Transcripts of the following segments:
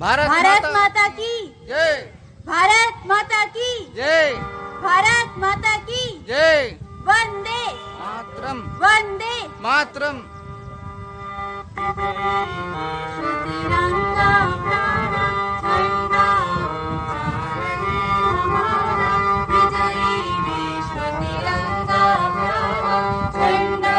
भारत माता की जय। भारत माता की जय। भारत माता की जय। वंदे मातरम। वंदे मातरम। तिरंगा प्यारा झंडा ऊंचा रहे हमारा, विजयी विश्व तिरंगा प्यारा झंडा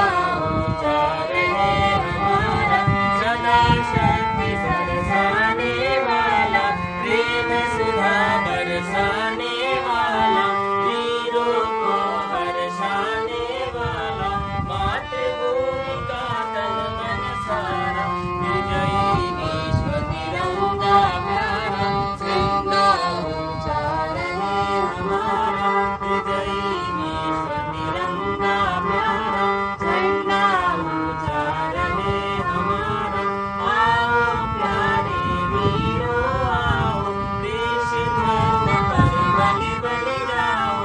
ऊंचा रहे हमारा, सदा शक्ति बरसाने वाला, प्रेम सुधा बरसाने वाला, वीरों को बरसाने वाला, मातृभूमि का तन मन सारा, विजयी विश्व तिरंगा प्यारा झंडा ऊंचा रहे हमारा, विजयी विश्व तिरंगा प्यारा झंडा ऊंचा रहे हमारा। आओ प्यारे वीरों आओ, देश धर्म पर बलि बढ़ जाओ,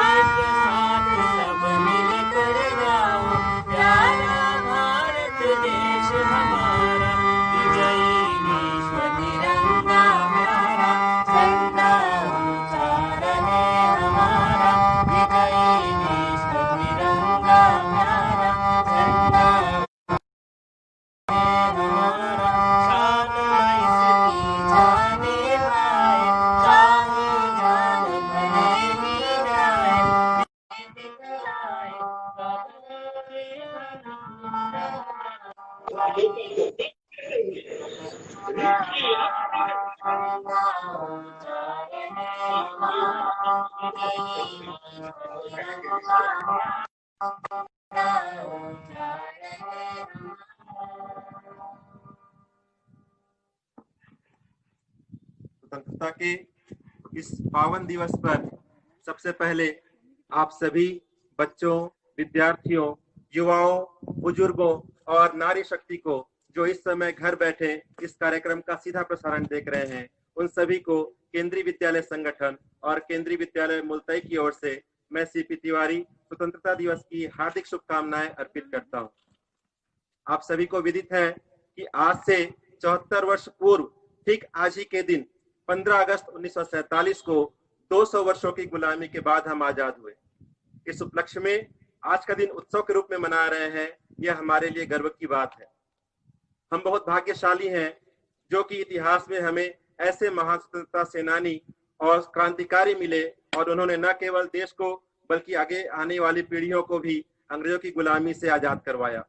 एक साथ सब मिलकर गाओ, प्यारा भारत देश हमारा, विजयी विश्व तिरंगा प्यारा झंडा ऊंचा रहे हमारा, विजयी विश्व तिरंगा प्यारा झंडा हमारा, शान इसकी जाने पाए, चाहे जान भले ही जाए, दिखलाए बदले स्वतंत्रता के इस पावन दिवस पर सबसे पहले आप सभी बच्चों, विद्यार्थियों, युवाओं, बुजुर्गों और नारी शक्ति को जो इस समय घर बैठे इस कार्यक्रम का सीधा प्रसारण देख रहे हैं, उन सभी को केंद्रीय विद्यालय संगठन और केंद्रीय विद्यालय मुलताई की ओर से मैं सीपी तिवारी स्वतंत्रता दिवस की हार्दिक शुभकामनाएं अर्पित करता हूं। आप सभी को विदित है कि आज से 74 वर्ष पूर्व ठीक आज ही के दिन 15 अगस्त 1947 को 200 वर्षों की गुलामी के बाद हम आजाद हुए। इस उपलक्ष्य में आज का दिन उत्सव के रूप में मना रहे हैं, यह हमारे लिए गर्व की बात है। हम बहुत भाग्यशाली हैं जो कि इतिहास में हमें ऐसे महान स्वतंत्रता सेनानी और क्रांतिकारी मिले और उन्होंने न केवल देश को बल्कि आगे आने वाली पीढ़ियों को भी अंग्रेजों की गुलामी से आजाद करवाया।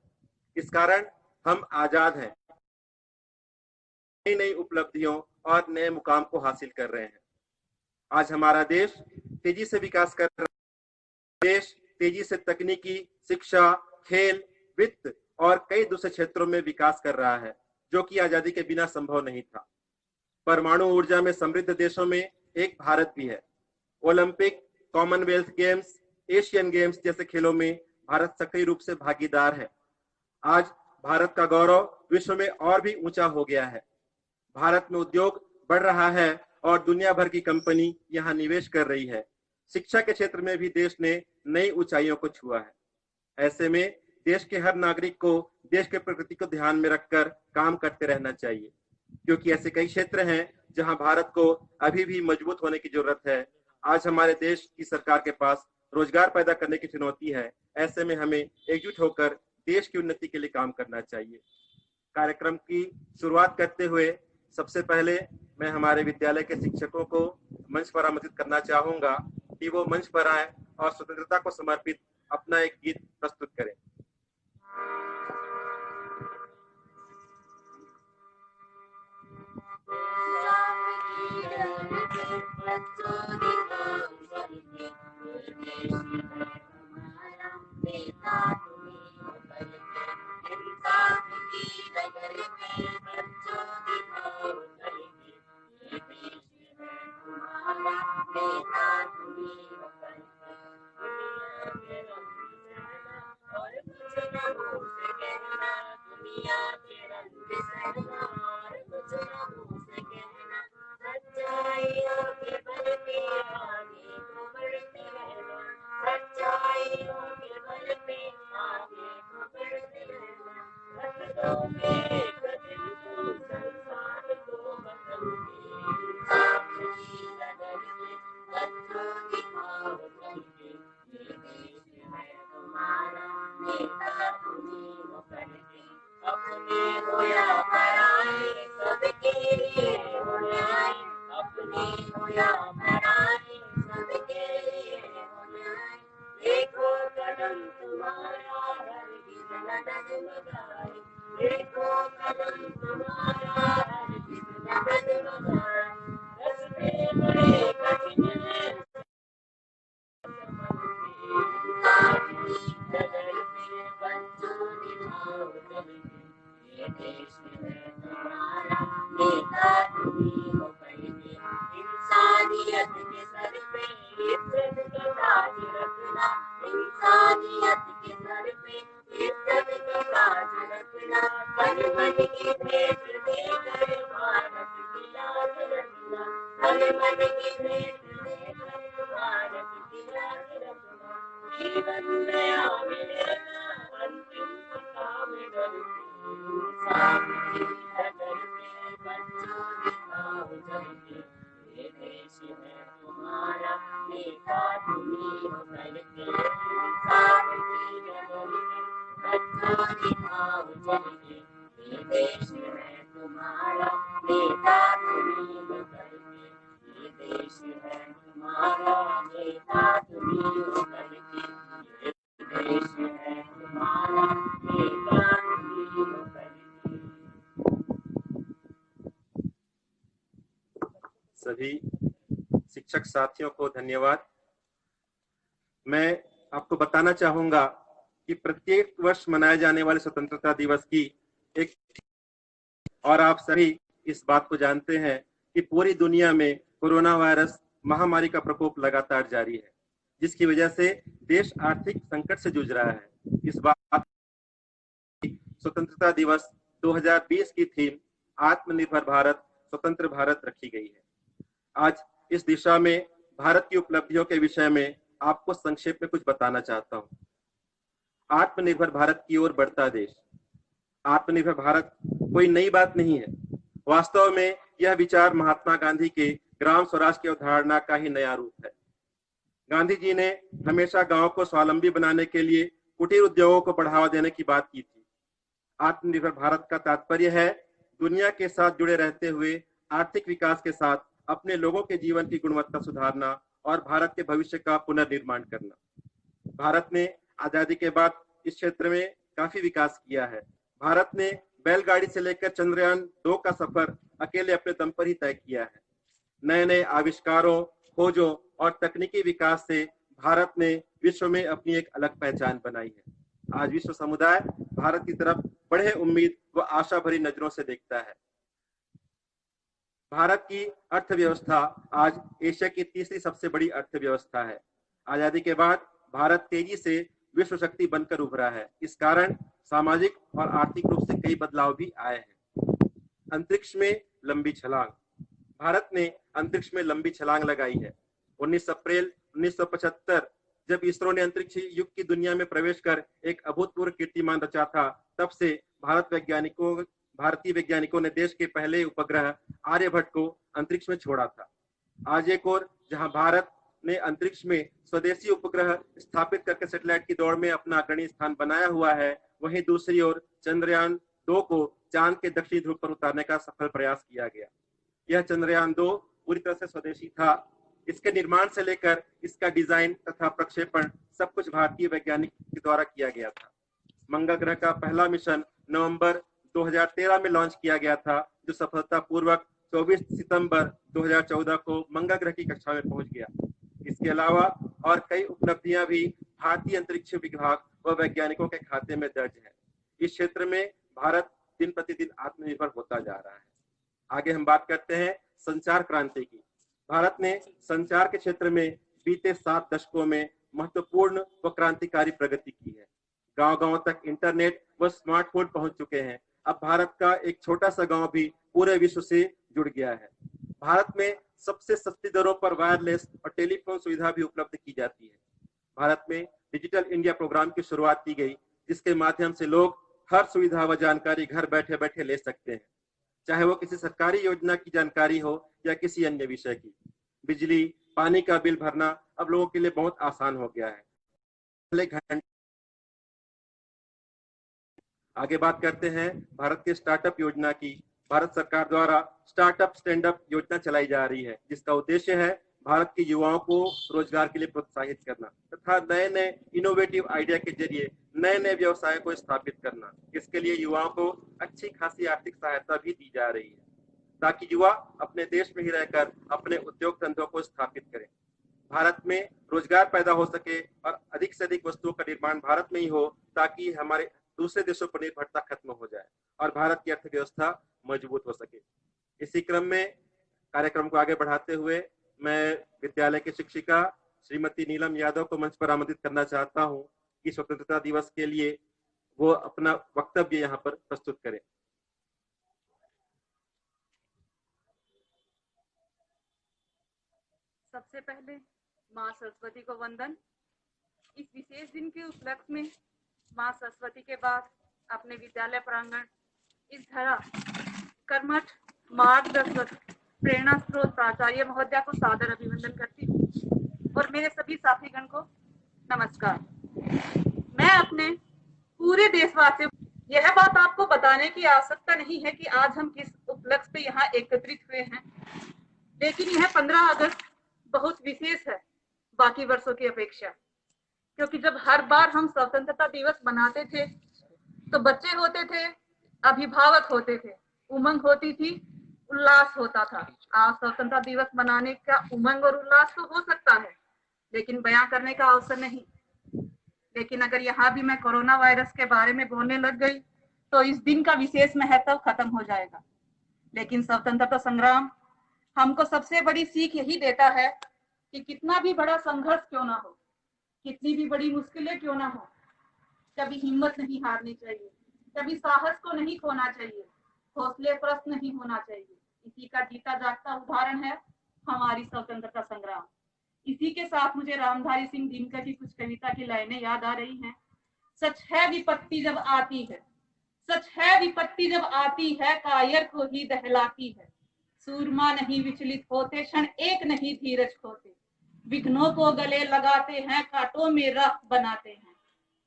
इस कारण हम आजाद हैं, नई नई उपलब्धियों और नए मुकाम को हासिल कर रहे हैं। आज हमारा देश तेजी से विकास कर रहा है। देश तेजी से तकनीकी, शिक्षा, खेल, वित्त और कई दूसरे क्षेत्रों में विकास कर रहा है, जो कि आजादी के बिना संभव नहीं था। परमाणु ऊर्जा में समृद्ध देशों में एक भारत भी है। Olympic, Commonwealth games, Asian games जैसे खेलों में भारत सक्रिय रूप से भागीदार है। आज भारत का गौरव विश्व में और भी ऊंचा हो गया है। भारत में उद्योग बढ़ रहा है और दुनिया भर की कंपनी यहाँ निवेश कर रही है। शिक्षा के क्षेत्र में भी देश ने नई ऊंचाइयों को छुआ है। ऐसे में देश के हर नागरिक को देश के प्रकृति को ध्यान में रखकर काम करते रहना चाहिए, क्योंकि ऐसे कई क्षेत्र हैं जहां भारत को अभी भी मजबूत होने की जरूरत है। आज हमारे देश की सरकार के पास रोजगार पैदा करने की चुनौती है। ऐसे में हमें एकजुट होकर देश की उन्नति के लिए काम करना चाहिए। कार्यक्रम की शुरुआत करते हुए सबसे पहले मैं हमारे विद्यालय के शिक्षकों को मंच पर आमंत्रित करना चाहूंगा कि वो मंच पर आए और स्वतंत्रता को समर्पित अपना एक गीत प्रस्तुत करें। या पराए सबके लिए हो न्याय, अपने हो या पराए सबके लिए हो न्याय। देखो कदम तुम्हारा हरगिज़ न डगमगाए, देखो कदम तुम्हारा हरगिज़ न डगमगाए। रास्ते बड़े कठिन हैं डगर पे बच्चों निभाओ चल के, ये देश है तुम्हारा नेता तुम्ही हो करके। इंसानियत के सर पे इज्जत का ताज रखना, इंसानियत के सर पे इज्जत का ताज रखना। तन मन की भेंट देकर भारत की याद रखना, तन मन की भेंट देकर भारत की याद रखना। जीवन नया मिलेगा अंतिम काम करके, इंसान की डगर पे बच्चों निभाओ चल के। ये देश है तुम्हारा नेता तुम्ही हो करके, इंसान की डगर पे बच्चों निभाओ चल के। ये देश है तुम्हारा नेता तुम्ही हो करके, ये देश है तुम्हारा नेता तुम्ही हो करके, ये देश है तुम्हारा नेता तुम्ही हो करके। सभी शिक्षक साथियों को धन्यवाद। मैं आपको बताना चाहूंगा कि प्रत्येक वर्ष मनाए जाने वाले स्वतंत्रता दिवस की एक, और आप सभी इस बात को जानते हैं कि पूरी दुनिया में कोरोना वायरस महामारी का प्रकोप लगातार जारी है, जिसकी वजह से देश आर्थिक संकट से जूझ रहा है। इस बात स्वतंत्रता दिवस 2020 की थीम आत्मनिर्भर भारत, स्वतंत्र भारत रखी गई है। आज इस दिशा में भारत की उपलब्धियों के विषय में आपको संक्षेप में कुछ बताना चाहता हूं। आत्मनिर्भर भारत की ओर बढ़ता देश। आत्मनिर्भर भारत कोई नई बात नहीं है। वास्तव में यह विचार महात्मा गांधी के ग्राम स्वराज की अवधारणा का ही नया रूप है। गांधी जी ने हमेशा गांव को स्वावलंबी बनाने के लिए कुटीर उद्योगों को बढ़ावा देने की बात की थी। आत्मनिर्भर भारत का तात्पर्य है दुनिया के साथ जुड़े रहते हुए आर्थिक विकास के साथ अपने लोगों के जीवन की गुणवत्ता सुधारना और भारत के भविष्य का पुनर्निर्माण करना। भारत ने आजादी के बाद इस क्षेत्र में काफी विकास किया है। भारत ने बैलगाड़ी से लेकर चंद्रयान 2 का सफर अकेले अपने दम पर ही तय किया है। नए नए आविष्कारों, खोजों और तकनीकी विकास से भारत ने विश्व में अपनी एक अलग पहचान बनाई है। आज विश्व समुदाय भारत की तरफ बड़े उम्मीद व आशा भरी नजरों से देखता है। भारत की अर्थव्यवस्था आज एशिया की तीसरी सबसे बड़ी अर्थव्यवस्था है। आजादी के बाद भारत तेजी से विश्व शक्ति बनकर उभरा है। इस कारण सामाजिक और आर्थिक रूप से कई बदलाव भी आए हैं। अंतरिक्ष में लंबी छलांग। भारत ने अंतरिक्ष में लंबी छलांग लगाई है। 19 अप्रैल 1975 जब इसरो ने अंतरिक्ष युग की दुनिया में प्रवेश कर एक अभूतपूर्व कीर्तिमान रचा था, तब से भारतीय वैज्ञानिकों ने देश के पहले उपग्रह आर्यभट्ट को अंतरिक्ष में छोड़ा था। आज एक और जहां भारत ने अंतरिक्ष में स्वदेशी उपग्रह स्थापित करके सैटेलाइट की दौड़ में अपना अग्रणी स्थान बनाया हुआ है, वहीं दूसरी ओर चंद्रयान 2 को चांद के दक्षिणी ध्रुव पर उतारने का सफल प्रयास किया गया। यह चंद्रयान 2 पूरी तरह से स्वदेशी था। इसके निर्माण से लेकर इसका डिजाइन तथा प्रक्षेपण सब कुछ भारतीय वैज्ञानिक के द्वारा किया गया था। मंगल ग्रह का पहला मिशन नवंबर 2013 में लॉन्च किया गया था, जो सफलतापूर्वक 24 सितंबर 2014 को मंगल ग्रह की कक्षा में पहुंच गया। इसके अलावा और कई उपलब्धियां भी भारतीय अंतरिक्ष विभाग व वैज्ञानिकों के खाते में दर्ज है। इस क्षेत्र में भारत दिन प्रतिदिन आत्मनिर्भर होता जा रहा है। आगे हम बात करते हैं संचार क्रांति की। भारत ने संचार के क्षेत्र में बीते 7 दशकों में महत्वपूर्ण व क्रांतिकारी प्रगति की है। गांव-गांव तक इंटरनेट व स्मार्टफोन पहुंच चुके हैं। अब भारत का एक छोटा सा गांव भी पूरे विश्व से जुड़ गया है। भारत में सबसे सस्ती दरों पर वायरलेस और टेलीफोन सुविधा भी उपलब्ध की जाती है। भारत में डिजिटल इंडिया प्रोग्राम की शुरुआत की गई, जिसके माध्यम से लोग हर सुविधा व जानकारी घर बैठे बैठे ले सकते हैं, चाहे वो किसी सरकारी योजना की जानकारी हो या किसी अन्य विषय की। बिजली, पानी का बिल भरना अब लोगों के लिए बहुत आसान हो गया है। पहले घंटे आगे बात करते हैं भारत के स्टार्टअप योजना की। भारत सरकार द्वारा स्टार्टअप स्टैंड अप योजना चलाई जा रही है, जिसका उद्देश्य है भारत के युवाओं को रोजगार के लिए प्रोत्साहित करना तथा नए नए इनोवेटिव आइडिया के जरिए नए नए व्यवसाय को स्थापित करना। इसके लिए युवाओं को अच्छी खासी आर्थिक सहायता भी दी जा रही है, ताकि युवा अपने देश में ही रहकर अपने उद्योग धंधों को स्थापित करें, भारत में रोजगार पैदा हो सके और अधिक से अधिक वस्तुओं का निर्माण भारत में ही हो, ताकि हमारे दूसरे देशों पर निर्भरता खत्म हो जाए और भारत की अर्थव्यवस्था मजबूत हो सके। इसी क्रम में कार्यक्रम को आगे बढ़ाते हुए मैं विद्यालय की शिक्षिका श्रीमती नीलम यादव को मंच पर आमंत्रित करना चाहता हूं कि स्वतंत्रता दिवस के लिए वो अपना वक्तव्य यहाँ पर प्रस्तुत करें। सबसे पहले माँ सरस्वती को वंदन। इस विशेष दिन के उपलक्ष्य में माँ सरस्वती के बाद अपने विद्यालय प्रांगण इस धरा कर्मठ मार्गदर्शक प्रेरणा स्रोत प्राचार्य महोदया को सादर अभिनंदन करती हूँ और मेरे सभी साथीगण को नमस्कार। मैं अपने पूरे देशवासियों यह बात आपको बताने की आवश्यकता नहीं है कि आज हम किस उपलक्ष्य पे यहाँ एकत्रित हुए हैं, लेकिन यह 15 अगस्त बहुत विशेष है बाकी वर्षों की अपेक्षा, क्योंकि जब हर बार हम स्वतंत्रता दिवस मनाते थे तो बच्चे होते थे, अभिभावक होते थे, उमंग होती थी, उल्लास होता था। आज स्वतंत्रता दिवस मनाने का उमंग और उल्लास तो हो सकता है, लेकिन बयां करने का अवसर नहीं। लेकिन अगर यहाँ भी मैं कोरोना वायरस के बारे में बोलने लग गई तो इस दिन का विशेष महत्व खत्म हो जाएगा। लेकिन स्वतंत्रता संग्राम हमको सबसे बड़ी सीख यही देता है कि कितना भी बड़ा संघर्ष क्यों ना हो, कितनी भी बड़ी मुश्किलें क्यों ना हो, कभी हिम्मत नहीं हारनी चाहिए, कभी साहस को नहीं खोना चाहिए, हौसले प्रस्त नहीं होना चाहिए। इसी का जीता जागता उदाहरण है हमारी स्वतंत्रता संग्राम। इसी के साथ मुझे रामधारी सिंह दिनकर की कुछ कविता की लाइनें याद आ रही हैं। सच है विपत्ति जब आती है, सच है विपत्ति जब आती है, कायर को ही दहलाती है। सूरमा नहीं विचलित होते, क्षण एक नहीं धीरज खोते, विघ्नों को गले लगाते हैं, कांटों में राह बनाते हैं।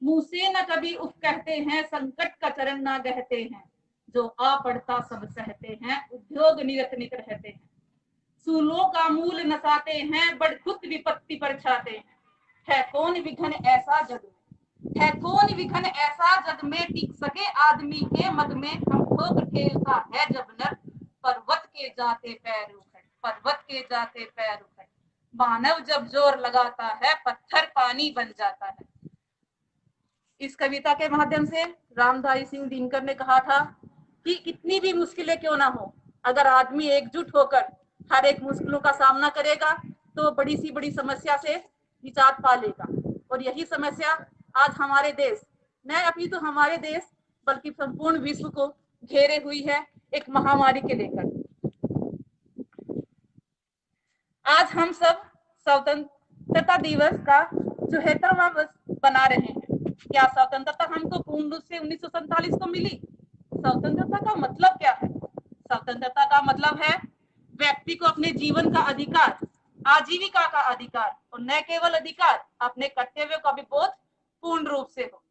मुंह से न कभी उफ कहते हैं, संकट का चरण न गहते हैं, जो आ पड़ता सब सहते हैं, उद्योग निरत नित रहते हैं। सूलों का मूल नसाते हैं, बढ़खुत विपत्ति पर छाते हैं। है कौन विघन ऐसा जग में, है कौन विघन ऐसा जग में, टिक सके आदमी के मग में। हम ठोक ठेलता है जब नर, पर्वत के जाते पैर उखड़, पर्वत के जाते पैर उखड़। मानव जब जोर लगाता है, पत्थर पानी बन जाता है। इस कविता के माध्यम से रामधारी सिंह दिनकर ने कहा था कि कितनी भी मुश्किलें क्यों ना हो, अगर आदमी एकजुट होकर हर एक मुश्किलों का सामना करेगा तो बड़ी सी बड़ी समस्या से निजात पा लेगा। और यही समस्या आज हमारे देश, न अभी तो हमारे देश बल्कि संपूर्ण विश्व को घेरे हुई है एक महामारी के लेकर। आज हम सब स्वतंत्रता दिवस का 74वां वर्ष बना रहे हैं। क्या स्वतंत्रता हमको पूर्ण रूप से 1947 को मिली? स्वतंत्रता का मतलब क्या है? स्वतंत्रता का मतलब है व्यक्ति को अपने जीवन का अधिकार, आजीविका का अधिकार, और न केवल अधिकार, अपने कर्तव्यों का भी बोध पूर्ण रूप से हो।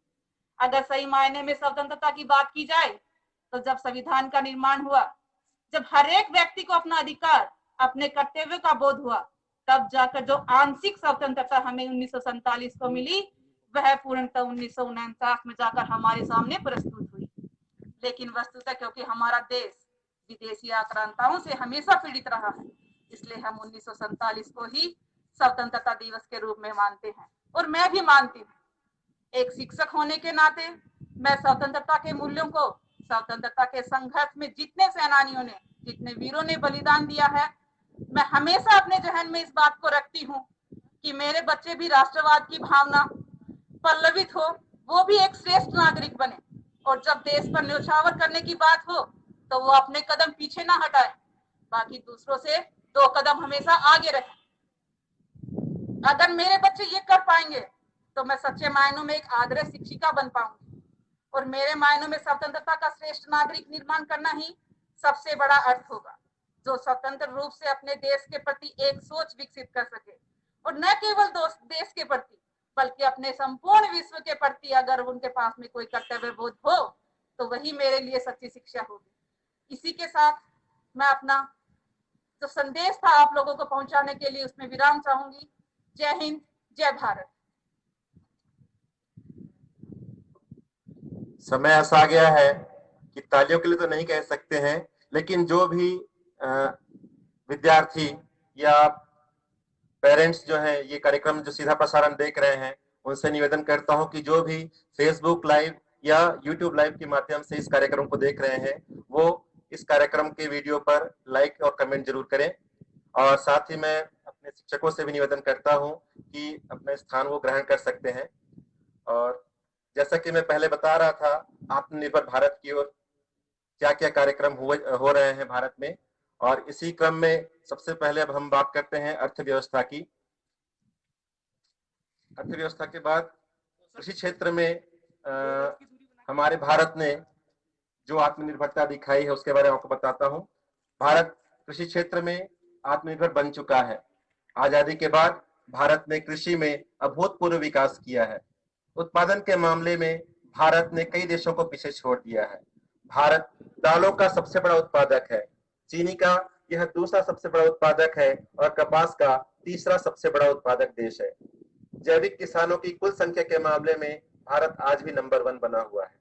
अगर सही मायने में स्वतंत्रता की बात की जाए तो जब संविधान का निर्माण हुआ, जब हर एक व्यक्ति को अपना अधिकार, अपने कर्तव्यों का बोध हुआ, तब जाकर जो आंशिक स्वतंत्रता हमें 1947 को मिली, वह पूर्णतः 1949 में जाकर हमारे सामने प्रस्तुत हुई। लेकिन वस्तुतः क्योंकि हमारा देश विदेशी आक्रांताओं से हमेशा पीड़ित रहा है, इसलिए हम 1947 को ही स्वतंत्रता दिवस के रूप में मानते हैं। और मैं भी मानती हूँ, एक शिक्षक होने के नाते मैं स्वतंत्रता के मूल्यों को, स्वतंत्रता के संघर्ष में जितने सेनानियों ने, जितने वीरों ने बलिदान दिया है, मैं हमेशा अपने जहन में इस बात को रखती हूँ कि मेरे बच्चे भी राष्ट्रवाद की भावना पल्लवित हो, वो भी एक श्रेष्ठ नागरिक बने, और जब देश पर न्यौछावर करने की बात हो तो वो अपने कदम पीछे ना हटाए, बाकी दूसरों से 2 कदम हमेशा आगे रहे। अगर मेरे बच्चे ये कर पाएंगे तो मैं सच्चे मायनों में एक आदर्श शिक्षिका बन पाऊंगी, और मेरे मायनों में स्वतंत्रता का श्रेष्ठ नागरिक निर्माण करना ही सबसे बड़ा अर्थ होगा, जो स्वतंत्र रूप से अपने देश के प्रति एक सोच विकसित कर सके, और न केवल देश के प्रति बल्कि अपने संपूर्ण विश्व के प्रति अगर उनके पास में कोई कर्तव्य बोध हो, तो वही मेरे लिए सच्ची शिक्षा होगी। इसी के साथ मैं अपना जो संदेश था आप लोगों को पहुंचाने के लिए उसमें विराम चाहूंगी। जय हिंद, जय भारत। समय ऐसा आ गया है कि तालियों के लिए तो नहीं कह सकते हैं, लेकिन जो भी विद्यार्थी या पेरेंट्स जो है ये कार्यक्रम जो सीधा प्रसारण देख रहे हैं, उनसे निवेदन करता हूं कि जो भी फेसबुक लाइव या यूट्यूब लाइव के माध्यम से इस कार्यक्रम को देख रहे हैं, वो इस कार्यक्रम के वीडियो पर लाइक और कमेंट जरूर करें। और साथ ही मैं अपने शिक्षकों से भी निवेदन करता हूं कि अपना स्थान वो ग्रहण कर सकते हैं। और जैसा कि मैं पहले बता रहा था, आत्मनिर्भर भारत की ओर क्या क्या कार्यक्रम हो रहे हैं भारत में, और इसी क्रम में सबसे पहले अब हम बात करते हैं अर्थव्यवस्था की। अर्थव्यवस्था के बाद कृषि क्षेत्र में हमारे भारत ने जो आत्मनिर्भरता दिखाई है उसके बारे में आपको बताता हूं। भारत कृषि क्षेत्र में आत्मनिर्भर बन चुका है। आजादी के बाद भारत ने कृषि में अभूतपूर्व विकास किया है। उत्पादन के मामले में भारत ने कई देशों को पीछे छोड़ दिया है। भारत दालों का सबसे बड़ा उत्पादक है, चीनी का यह दूसरा सबसे बड़ा उत्पादक है और कपास का तीसरा सबसे बड़ा उत्पादक देश है। जैविक किसानों की कुल संख्या के मामले में भारत आज भी नंबर 1 बना हुआ है।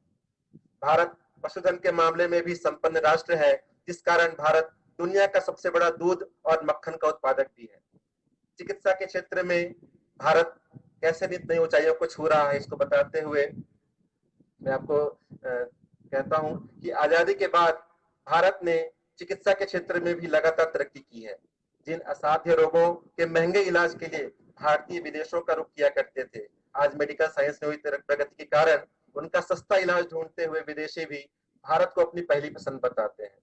भारत पशुधन के मामले में भी संपन्न राष्ट्र है, जिस कारण भारत दुनिया का सबसे बड़ा दूध और मक्खन का उत्पादक भी है। चिकित्सा के क्षेत्र में भारत कैसे नित नई ऊंचाइयों को छू रहा है, इसको बताते हुए मैं आपको कहता हूं कि आजादी के बाद भारत ने चिकित्सा के क्षेत्र में भी लगातार तरक्की की है। जिन असाध्य रोगों के महंगे इलाज के लिए भारतीय विदेशों का रुख किया करते थे, आज मेडिकल साइंस में हुई प्रगति के कारण उनका सस्ता इलाज ढूंढते हुए विदेशी भी भारत को अपनी पहली पसंद बताते हैं।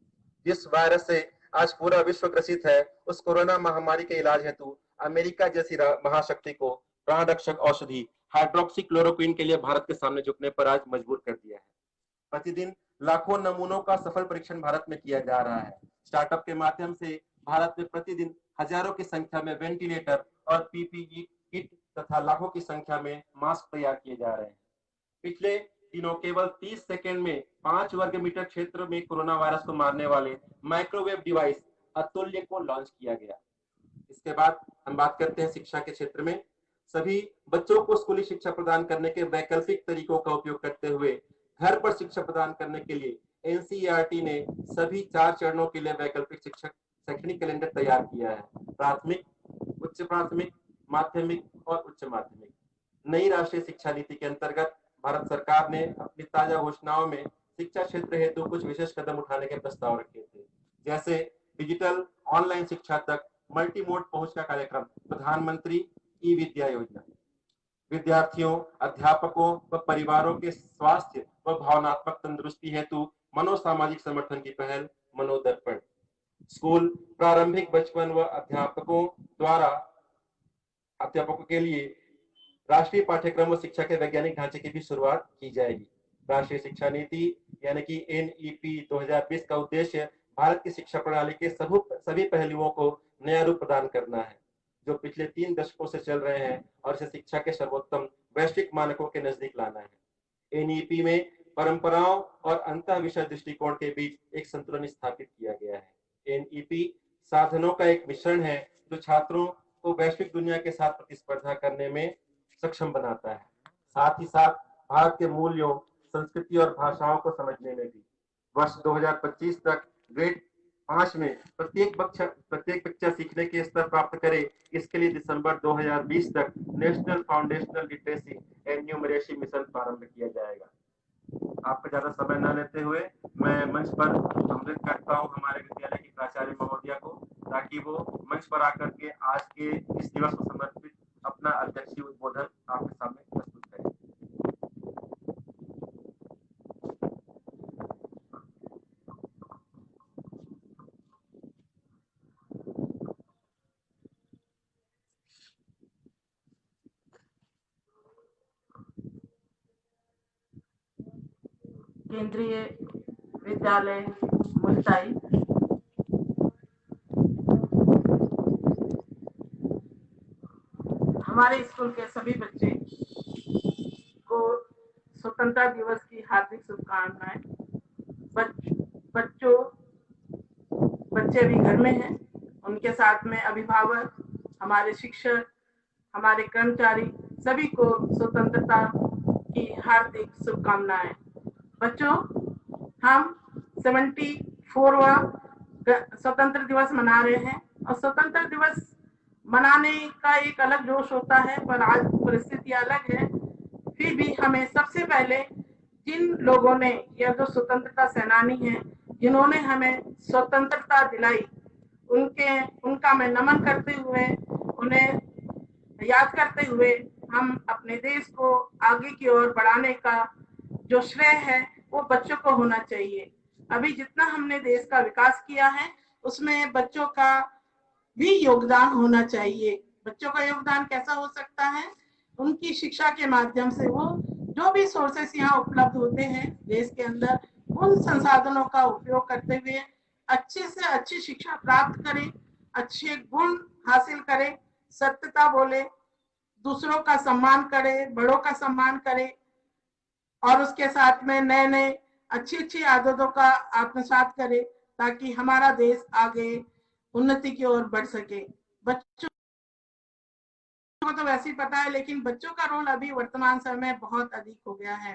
जिस वायरस से आज पूरा विश्व ग्रसित है, उस कोरोना महामारी के इलाज हेतु अमेरिका जैसी महाशक्ति को प्राण रक्षक औषधि हाइड्रोक्सीक्लोरोक्विन के लिए भारत के सामने झुकने पर आज मजबूर कर दिया है। प्रतिदिन लाखों नमूनों का सफल परीक्षण भारत में किया जा रहा है। स्टार्टअप के माध्यम से भारत में प्रतिदिन हजारों की संख्या में वेंटिलेटर और पीपीई किट तथा लाखों की संख्या में मास्क तैयार किए जा रहे हैं। पिछले दिनों केवल 30 सेकेंड में 5 वर्ग मीटर क्षेत्र में कोरोना वायरस को मारने वाले माइक्रोवेव डिवाइस अतुल्य को लॉन्च किया गया। इसके बाद हम बात करते हैं शिक्षा के क्षेत्र में। सभी बच्चों को स्कूली शिक्षा प्रदान करने के वैकल्पिक तरीकों का उपयोग करते हुए घर पर शिक्षा प्रदान करने के लिए एनसीईआरटी ने सभी 4 चरणों के लिए वैकल्पिक शिक्षक शैक्षणिक कैलेंडर तैयार किया है। प्राथमिक, उच्च प्राथमिक, माध्यमिक और उच्च माध्यमिक। नई राष्ट्रीय शिक्षा नीति के अंतर्गत भारत सरकार ने अपनी ताजा घोषणाओं में शिक्षा क्षेत्र हेतु कुछ विशेष कदम उठाने के प्रस्ताव रखे थे, जैसे डिजिटल ऑनलाइन शिक्षा तक मल्टी मोड पहुंच का कार्यक्रम प्रधानमंत्री ई विद्या योजना, विद्यार्थियों, अध्यापकों व परिवारों के स्वास्थ्य व भावनात्मक तंदुरुस्ती हेतु मनोसामाजिक समर्थन की पहल मनोदर्पण, स्कूल प्रारंभिक बचपन व अध्यापकों के लिए राष्ट्रीय पाठ्यक्रम व शिक्षा के वैज्ञानिक ढांचे की भी शुरुआत की जाएगी। राष्ट्रीय शिक्षा नीति यानी कि एनईपी 2020 का उद्देश्य भारत की शिक्षा प्रणाली के सभी पहलुओं को नया रूप प्रदान करना है, जो पिछले 3 दशकों से चल रहे हैं, और इसे शिक्षा के सर्वोत्तम वैश्विक मानकों के नजदीक लाना है। एनईपी में परंपराओं और अंतः विषय दृष्टिकोण के बीच एक संतुलन स्थापित किया गया है। एनईपी साधनों का एक मिश्रण है जो छात्रों को वैश्विक दुनिया के साथ प्रतिस्पर्धा करने में सक्षम बनाता है, साथ ही साथ भारत के मूल्यों, संस्कृति और भाषाओं को समझने में भी। वर्ष 2025 तक ग्रेड 5 में प्रत्येक बच्चा सीखने के स्तर प्राप्त करे, इसके लिए दिसंबर 2020 तक national foundational literacy and numeracy mission प्रारंभ किया जाएगा। आपका ज्यादा समय न लेते हुए मैं मंच पर आमंत्रित करता हूं हमारे विद्यालय की प्राचार्य महोदया को, ताकि वो मंच पर आकर के आज के इस दिवस को समर्पित अपना अध्यक्षीय उद्बोधन आपके सामने प्रस्तुत करें। केंद्रीय विद्यालय मुलताई, हमारे स्कूल के सभी बच्चे को स्वतंत्रता दिवस की हार्दिक शुभकामनाएं। बच्चे अभी घर में हैं, उनके साथ में अभिभावक, हमारे शिक्षक, हमारे कर्मचारी सभी को स्वतंत्रता की हार्दिक शुभकामनाएं। बच्चों, हम 74वां स्वतंत्र दिवस मना रहे हैं और स्वतंत्र दिवस मनाने का एक अलग जोश होता है, पर आज परिस्थिति अलग है। फिर भी हमें सबसे पहले जिन लोगों ने, या जो स्वतंत्रता सेनानी हैं, जिन्होंने हमें स्वतंत्रता दिलाई, उनका मैं नमन करते हुए, उन्हें याद करते हुए हम अपने देश को आगे की ओर बढ़ाने का जो श्रेय है वो बच्चों को होना चाहिए। अभी जितना हमने देश का विकास किया है उसमें बच्चों का भी योगदान होना चाहिए। बच्चों का योगदान कैसा हो सकता है? उनकी शिक्षा के माध्यम से वो जो भी सोर्सेस यहाँ उपलब्ध होते हैं देश के अंदर, उन संसाधनों का उपयोग करते हुए अच्छे से अच्छी शिक्षा प्राप्त करें, अच्छे गुण हासिल करें, सत्यता बोले, दूसरों का सम्मान करे, बड़ों का सम्मान करे और उसके साथ में नए नए अच्छी अच्छी आदतों का आत्मसात करे, ताकि हमारा देश आगे उन्नति की ओर बढ़ सके। बच्चों को तो वैसे ही पता है, लेकिन बच्चों का रोल अभी वर्तमान समय में बहुत अधिक हो गया है,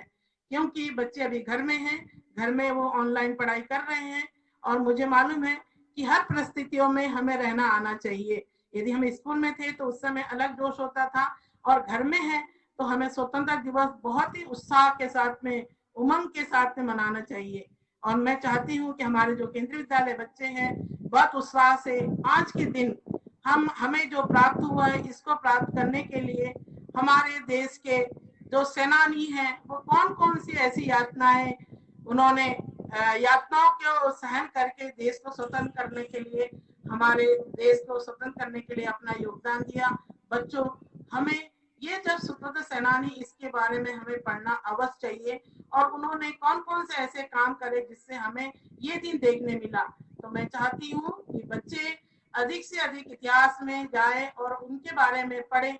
क्योंकि बच्चे अभी घर में हैं, घर में वो ऑनलाइन पढ़ाई कर रहे हैं और मुझे मालूम है कि हर परिस्थितियों में हमें रहना आना चाहिए। यदि हम स्कूल में थे तो उस समय अलग जोश होता था, और घर में है तो हमें स्वतंत्रता दिवस बहुत ही उत्साह के साथ में, उमंग के साथ में मनाना चाहिए। और मैं चाहती हूँ कि हमारे जो केंद्रीय विद्यालय बच्चे हैं बहुत उत्साह से आज के दिन हमें जो प्राप्त हुआ है इसको प्राप्त करने के लिए हमारे देश के जो सेनानी हैं वो कौन कौन सी ऐसी यातनाएं उन्होंने यातनाओं को सहन करके देश को स्वतंत्र करने के लिए, हमारे देश को स्वतंत्र करने के लिए अपना योगदान दिया। बच्चों, हमें ये जब स्वतंत्र सेनानी, इसके बारे में हमें पढ़ना अवश्य चाहिए और उन्होंने कौन कौन से ऐसे काम करे जिससे हमें ये दिन देखने मिला। तो मैं चाहती हूँ कि बच्चे अधिक से अधिक इतिहास में जाए और उनके बारे में पढ़े।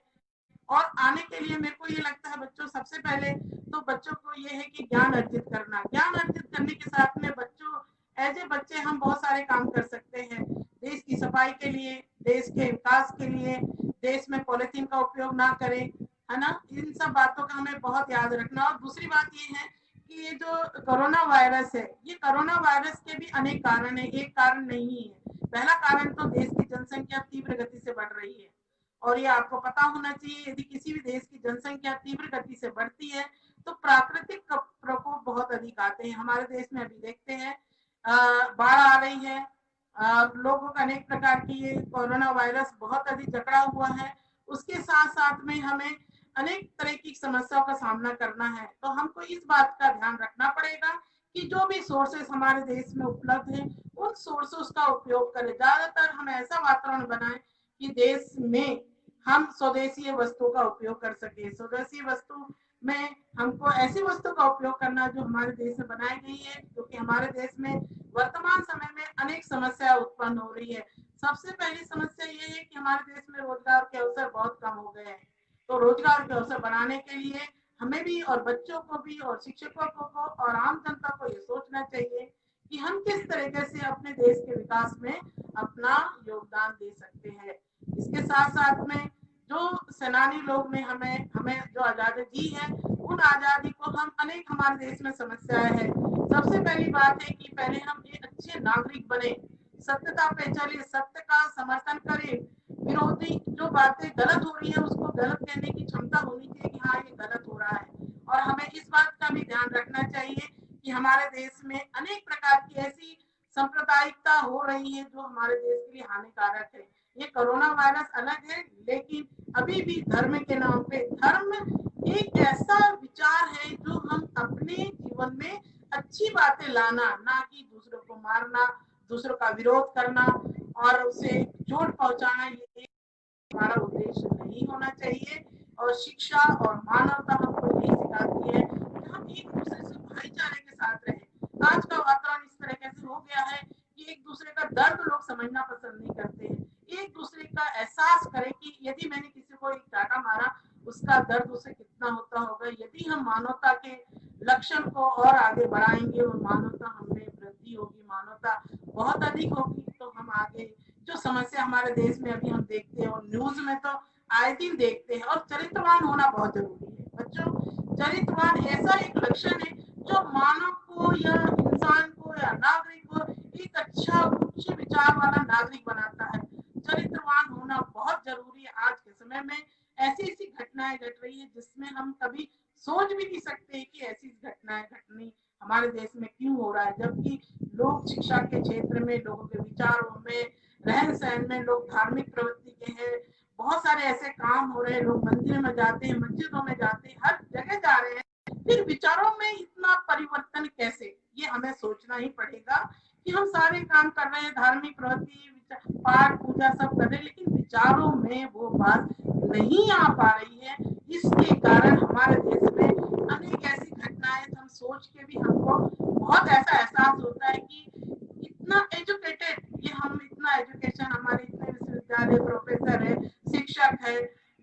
और आने के लिए मेरे को ये लगता है बच्चों, सबसे पहले तो बच्चों को ये है कि ज्ञान अर्जित करना। ज्ञान अर्जित करने के साथ में बच्चों, एज ए बच्चे हम बहुत सारे काम कर सकते हैं देश की सफाई के लिए, देश के विकास के लिए। देश में पॉलिथीन का उपयोग ना करें, है ना, इन सब बातों का हमें बहुत याद रखना। और दूसरी बात ये है कि ये जो कोरोना वायरस है, ये कोरोना वायरस के भी अनेक कारण है, एक कारण नहीं है। पहला कारण तो देश की जनसंख्या तीव्र गति से बढ़ रही है, और ये आपको पता होना चाहिए, यदि किसी भी देश की जनसंख्या तीव्र गति से बढ़ती है तो प्राकृतिक प्रकोप बहुत अधिक आते हैं। हमारे देश में अभी देखते हैं बाढ़ आ रही है, लोगों का अनेक प्रकार की, ये कोरोना वायरस बहुत अधिक जकड़ा हुआ है। उसके साथ साथ में हमें अनेक तरह की समस्याओं का सामना करना है। तो हमको इस बात का ध्यान रखना पड़ेगा कि जो भी सोर्सेस हमारे देश में उपलब्ध है उन सोर्सेस का उपयोग करें। ज्यादातर हम ऐसा वातावरण बनाएं कि देश में हम स्वदेशी वस्तु का उपयोग कर सके। स्वदेशी वस्तु में हमको ऐसी वस्तु का उपयोग करना जो हमारे देश में बनाई गई है, क्योंकि हमारे देश में वर्तमान समय में अनेक समस्या उत्पन्न हो रही है। सबसे पहली समस्या ये है कि हमारे देश में रोजगार के अवसर बहुत कम हो गए हैं। तो रोजगार के अवसर बनाने के लिए हमें भी, और बच्चों को भी, और शिक्षकों को और आम जनता को ये सोचना चाहिए कि हम किस तरीके से अपने देश के विकास में अपना योगदान दे सकते हैं। इसके साथ साथ में जो सेनानी लोग ने हमें जो आजादी दी है, उन आजादी को हम अनेक, हमारे देश में समस्याएं है। सबसे पहली बात है कि पहले हम एक अच्छे नागरिक बने, सत्यता पे चले, सत्य का समर्थन करें, विरोधी जो बातें गलत हो रही है उसको गलत कहने की क्षमता होनी चाहिए कि हाँ ये गलत हो रहा है। और हमें इस बात का भी ध्यान रखना चाहिए कि हमारे देश में अनेक प्रकार की ऐसी सांप्रदायिकता हो रही है जो हमारे देश के लिए हानिकारक है। ये कोरोना वायरस अलग है, लेकिन अभी भी धर्म के नाम पे, धर्म एक ऐसा विचार है जो हम अपने जीवन में अच्छी बातें लाना, ना कि दूसरों को मारना, दूसरों का विरोध करना और उसे चोट पहुंचाना, ये हमारा उद्देश्य नहीं होना चाहिए। और शिक्षा और मानवता हमको यही सिखाती है कि हम एक दूसरे से भाईचारे के साथ रहें। आज का वातावरण इस तरीके से हो गया है कि एक दूसरे का दर्द लोग समझना पसंद नहीं करते हैं। एक दूसरे का एहसास करें कि यदि मैंने किसी को एक डांटा मारा, उसका दर्द उसे कितना होता होगा। यदि हम मानवता के लक्षण को और आगे बढ़ाएंगे और मानवता हमने मानवता बहुत अधिक होगी तो हम आगे जो समस्या हमारे देश में अभी हम देखते हैं और न्यूज में तो आए दिन देखते हैं। और चरित्रवान होना बहुत जरूरी है बच्चों। चरित्रवान ऐसा एक लक्षण है जो मानव को या इंसान को या नागरिक को एक अच्छा उच्च विचार वाला नागरिक बनाता है। चरित्रवान होना बहुत जरूरी है। आज के समय में ऐसी ऐसी घटनाएं घट रही है जिसमें हम कभी सोच भी नहीं सकते कि ऐसी घटनाएं घटनी हमारे देश में क्यों हो रहा है, जबकि लोग शिक्षा के क्षेत्र में, लोगों के विचारों में, रहन सहन में, लोग धार्मिक प्रवृत्ति के हैं। बहुत सारे ऐसे काम हो रहे हैं, लोग मंदिर में जाते हैं, मस्जिदों में जाते हैं, हर जगह जा रहे हैं, फिर विचारों में इतना परिवर्तन कैसे? ये हमें सोचना ही पड़ेगा कि हम सारे काम कर रहे हैं, धार्मिक प्रवृत्ति, पाठ पूजा सब कर रहे हैं, लेकिन विचारों में वो बात नहीं आ पा रही है। इसके कारण हमारे देश में अनेक ऐसी घटनाएं हम सोच के भी हमको बहुत ऐसा एहसास होता है कि इतना एजुकेटेड, ये हम इतना एजुकेशन, हमारे इतने विश्वविद्यालय प्रोफेसर है, शिक्षक है,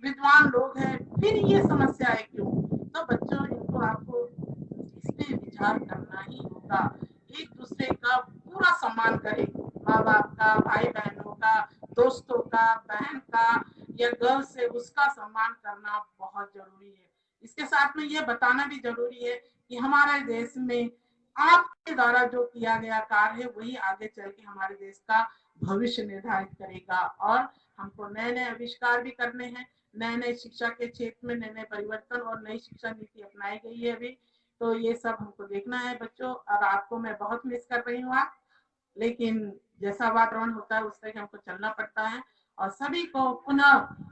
विद्वान लोग हैं, फिर ये समस्या है क्यों? तो बच्चों इनको आपको इस पे विचार करना ही होगा। एक दूसरे का पूरा सम्मान करें, माँ बाप का, भाई बहनों का, दोस्तों का, बहन का या गर्ल्स है उसका सम्मान करना बहुत जरूरी है। इसके साथ में ये बताना भी जरूरी है कि हमारे देश में आपके द्वारा जो किया गया कार्य है वही आगे चल के हमारे देश का भविष्य निर्धारित करेगा। और हमको नए नए आविष्कार भी करने हैं, नए नए शिक्षा के क्षेत्र में नए नए परिवर्तन और नई शिक्षा नीति अपनाई गई है अभी, तो ये सब हमको देखना है बच्चों। और आपको मैं बहुत मिस कर रही हूँ आप, लेकिन जैसा वातावरण होता है उस तरह हमको चलना पड़ता है। और सभी को पुनः,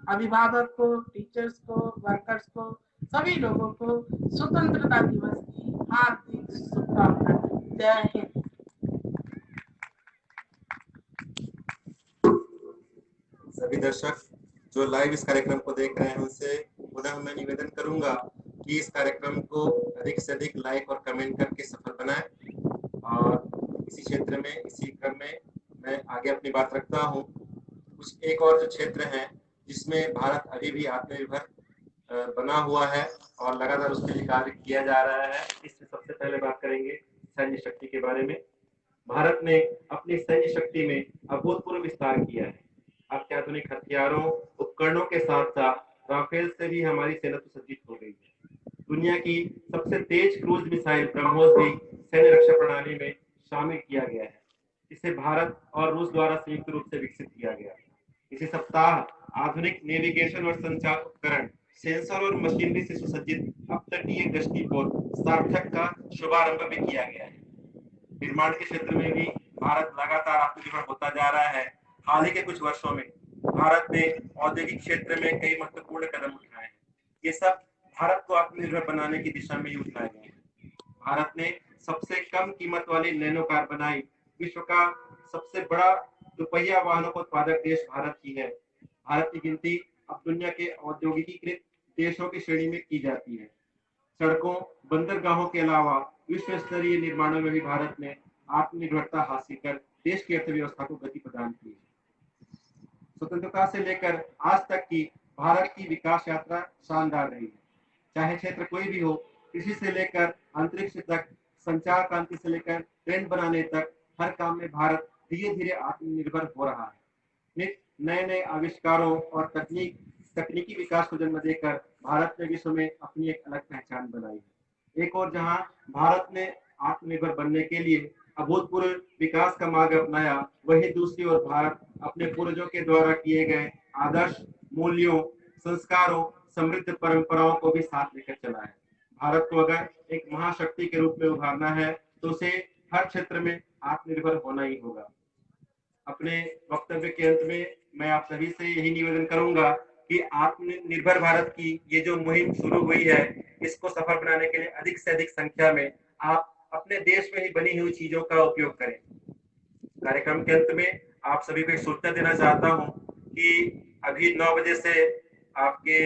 अभिभावक को, टीचर्स को, वर्कर्स को, सभी लोगों को स्वतंत्रता दिवस की हार्दिक शुभकामनाएं। जय हिंद। सभी दर्शक जो लाइव इस कार्यक्रम को देख रहे हैं उनसे पुनः मैं निवेदन करूंगा कि इस कार्यक्रम को अधिक से अधिक लाइक और कमेंट करके सफल बनाएं। और इसी क्षेत्र में, इसी क्रम में मैं आगे अपनी बात रखता हूं। कुछ एक और जो क्षेत्र है जिसमें भारत अभी भी आत्मनिर्भर बना हुआ है और लगातार उसके लिए कार्य किया जा रहा है, इससे सबसे पहले बात करेंगे सैन्य शक्ति के बारे में। भारत ने अपनी सैन्य शक्ति में अभूतपूर्व विस्तार किया है। अत्याधुनिक हथियारों, उपकरणों के साथ साथ राफेल से भी हमारी सेना सुसज्जित हो गई है। दुनिया की सबसे तेज क्रूज मिसाइल ब्रह्मोस भी सैन्य रक्षा प्रणाली में शामिल किया गया है। इसे भारत और रूस द्वारा संयुक्त रूप से विकसित किया गया। इसी सप्ताह आधुनिक नेविगेशन और संचार उपकरण, सेंसर और मशीनरी से सुसज्जित अपतटीय गश्ती पोत सार्थक का शुभारंभ भी किया गया है। निर्माण के क्षेत्र में भी भारत लगातार आत्मनिर्भर होता जा रहा है। हाल ही के कुछ वर्षों में भारत ने औद्योगिक क्षेत्र में कई महत्वपूर्ण कदम उठाए हैं। ये सब भारत को आत्मनिर्भर बनाने की दिशा में ही उठाए गए हैं। भारत ने सबसे कम कीमत वाली नैनो कार बनाई। विश्व का सबसे बड़ा दुपहिया वाहनों का उत्पादक देश भारत ही है। भारत की गिनती अब दुनिया के औद्योगिकीकृत देशों की श्रेणी में की जाती है। सड़कों, बंदरगाहों के अलावा विश्व स्तरीय निर्माणों में भी भारत ने आत्मनिर्भरता हासिल कर देश की अर्थव्यवस्था को गति प्रदान की है। स्वतंत्रता से लेकर आज तक की भारत की विकास यात्रा शानदार रही है। चाहे क्षेत्र कोई भी हो, कृषि से लेकर अंतरिक्ष तक, संचार क्रांति से लेकर ट्रेन बनाने तक, हर काम में भारत धीरे धीरे आत्मनिर्भर हो रहा है। नए नए आविष्कारों और तकनीकी विकास को जन्म देकर भारत ने विश्व में अपनी एक अलग पहचान बनाई है। एक और जहां भारत ने आत्मनिर्भर बनने के लिए अभूतपूर्व विकास का मार्ग अपनाया, वही दूसरी ओर भारत अपने पूर्वजों के द्वारा किए गए आदर्श, मूल्यों, संस्कारों, समृद्ध परंपराओं को भी साथ लेकर चला है। भारत को अगर एक महाशक्ति के रूप में उभारना है तो उसे हर क्षेत्र में आत्मनिर्भर होना ही होगा। अपने वक्तव्य के अंत में मैं आप सभी से यही निवेदन करूंगा कि आत्मनिर्भर भारत की ये जो मुहिम शुरू हुई है, इसको सफल बनाने के लिए अधिक से अधिक संख्या में आप अपने देश में ही बनी हुई चीजों का उपयोग करें। कार्यक्रम के अंत में आप सभी को एक सूचना देना चाहता हूं कि अभी 9 बजे से आपके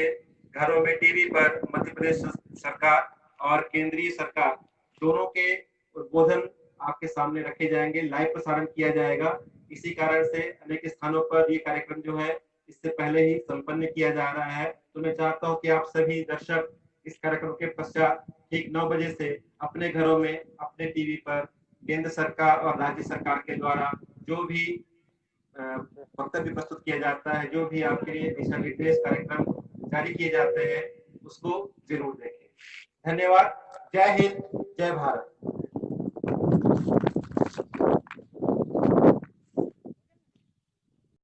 घरों में टीवी पर मध्य प्रदेश सरकार और केंद्रीय सरकार दोनों के उद्बोधन आपके सामने रखे जाएंगे, लाइव प्रसारण किया जाएगा। इसी कारण से अनेक स्थानों पर ये कार्यक्रम जो है इससे पहले ही संपन्न किया जा रहा है। तो मैं चाहता हूं कि आप सभी दर्शक इस कार्यक्रम के पश्चात ठीक 9 बजे से अपने घरों में, अपने टीवी पर केंद्र सरकार और राज्य सरकार के द्वारा जो भी वक्तव्य प्रस्तुत किया जाता है, जो भी आपके लिए दिशा निर्देश कार्यक्रम जारी किए जाते हैं, उसको जरूर देखें। धन्यवाद। जय हिंद, जय भारत।